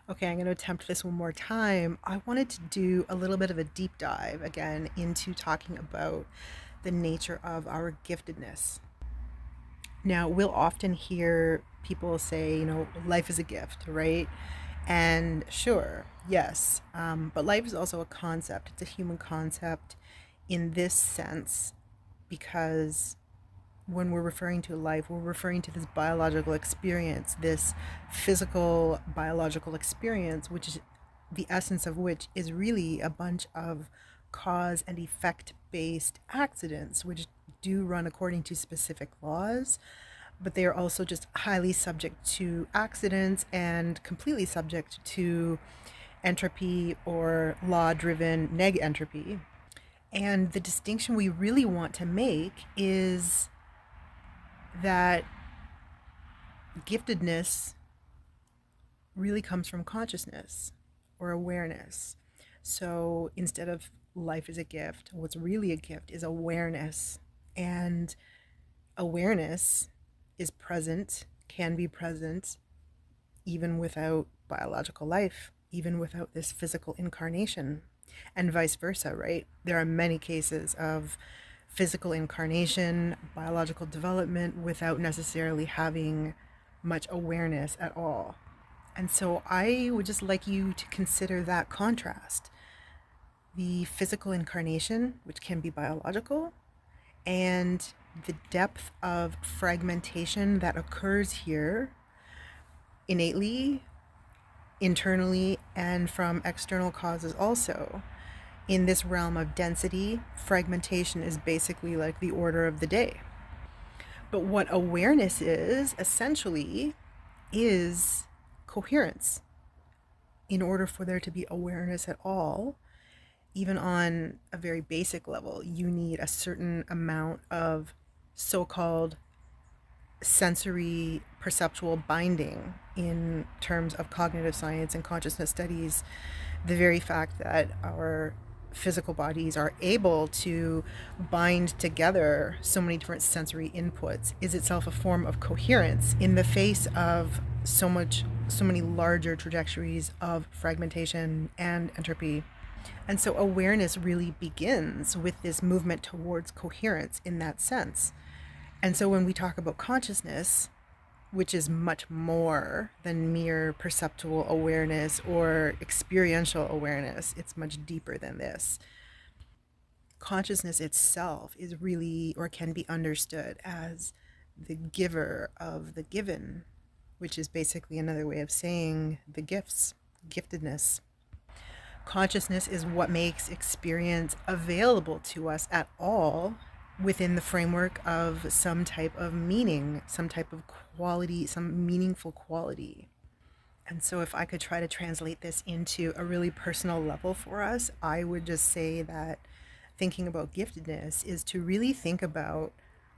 Okay, I'm going to attempt this one more time. I wanted to do a little bit of a deep dive again into talking about the nature of our giftedness. Now, we'll often hear people say, life is a gift, right? And sure, yes, but life is also a concept. It's a human concept in this sense because when we're referring to life, we're referring to this biological experience, this physical biological experience, which is the essence of which is really a bunch of cause and effect based accidents, which do run according to specific laws, but they are also just highly subject to accidents and completely subject to entropy or law driven neg entropy. And the distinction we really want to make is that giftedness really comes from consciousness or awareness. So instead of life is a gift, what's really a gift is awareness. And awareness is present, can be present, even without biological life, even without this physical incarnation, and vice versa, right? There are many cases of physical incarnation, biological development without necessarily having much awareness at all. And so I would just like you to consider that contrast. The physical incarnation, which can be biological, and the depth of fragmentation that occurs here innately, internally, and from external causes also. In this realm of density, fragmentation is basically like the order of the day. But what awareness is, essentially, is coherence. In order for there to be awareness at all, even on a very basic level, you need a certain amount of so-called sensory perceptual binding in terms of cognitive science and consciousness studies. The very fact that our physical bodies are able to bind together so many different sensory inputs is itself a form of coherence in the face of so many larger trajectories of fragmentation and entropy. And so awareness really begins with this movement towards coherence in that sense. And so when we talk about consciousness, which is much more than mere perceptual awareness or experiential awareness, it's much deeper than this. Consciousness itself is really, or can be understood as the giver of the given, which is basically another way of saying the gifts, giftedness. Consciousness is what makes experience available to us at all within the framework of some type of meaning, some type of quality, some meaningful quality. And so if I could try to translate this into a really personal level for us, I would just say that thinking about giftedness is to really think about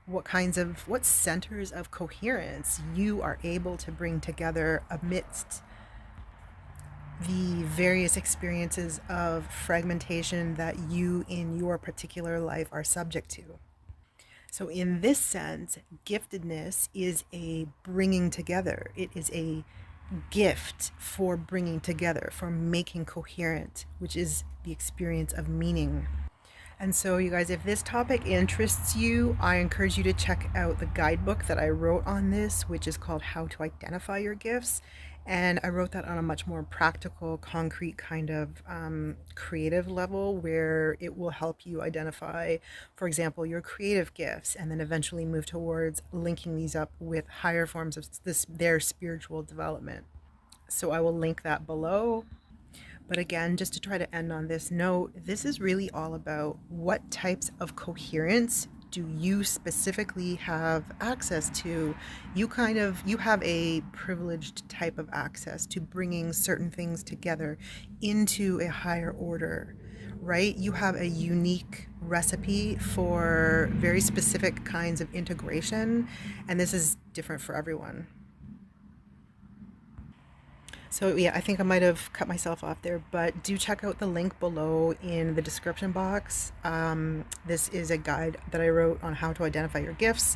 what centers of coherence you are able to bring together amidst the various experiences of fragmentation that you in your particular life are subject to. So, in this sense, giftedness is a bringing together. It is a gift for bringing together, for making coherent, which is the experience of meaning. And so, you guys, if this topic interests you, I encourage you to check out the guidebook that I wrote on this, which is called How to Identify Your Gifts. And I wrote that on a much more practical, concrete kind of creative level where it will help you identify, for example, your creative gifts and then eventually move towards linking these up with higher forms of their spiritual development. So I will link that below. But again, just to try to end on this note, this is really all about what types of coherence do you specifically have access to. You have a privileged type of access to bringing certain things together into a higher order, right? You have a unique recipe for very specific kinds of integration, and this is different for everyone. So yeah, I think I might have cut myself off there, but do check out the link below in the description box. This is a guide that I wrote on how to identify your gifts,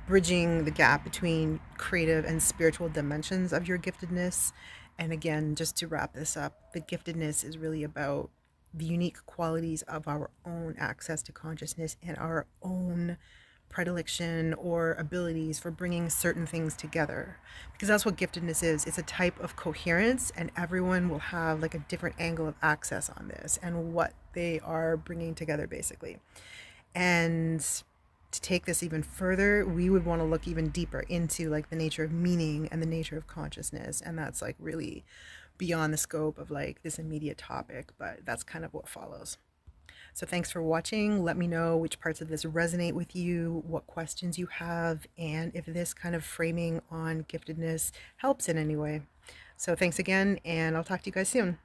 bridging the gap between creative and spiritual dimensions of your giftedness. And again, just to wrap this up, the giftedness is really about the unique qualities of our own access to consciousness and our own predilection or abilities for bringing certain things together, because that's what giftedness is. It's a type of coherence, and everyone will have like a different angle of access on this and what they are bringing together basically. And to take this even further, we would want to look even deeper into like the nature of meaning and the nature of consciousness, and that's like really beyond the scope of like this immediate topic, but that's kind of what follows. So thanks for watching. Let me know which parts of this resonate with you, what questions you have, and if this kind of framing on giftedness helps in any way. So thanks again, and I'll talk to you guys soon.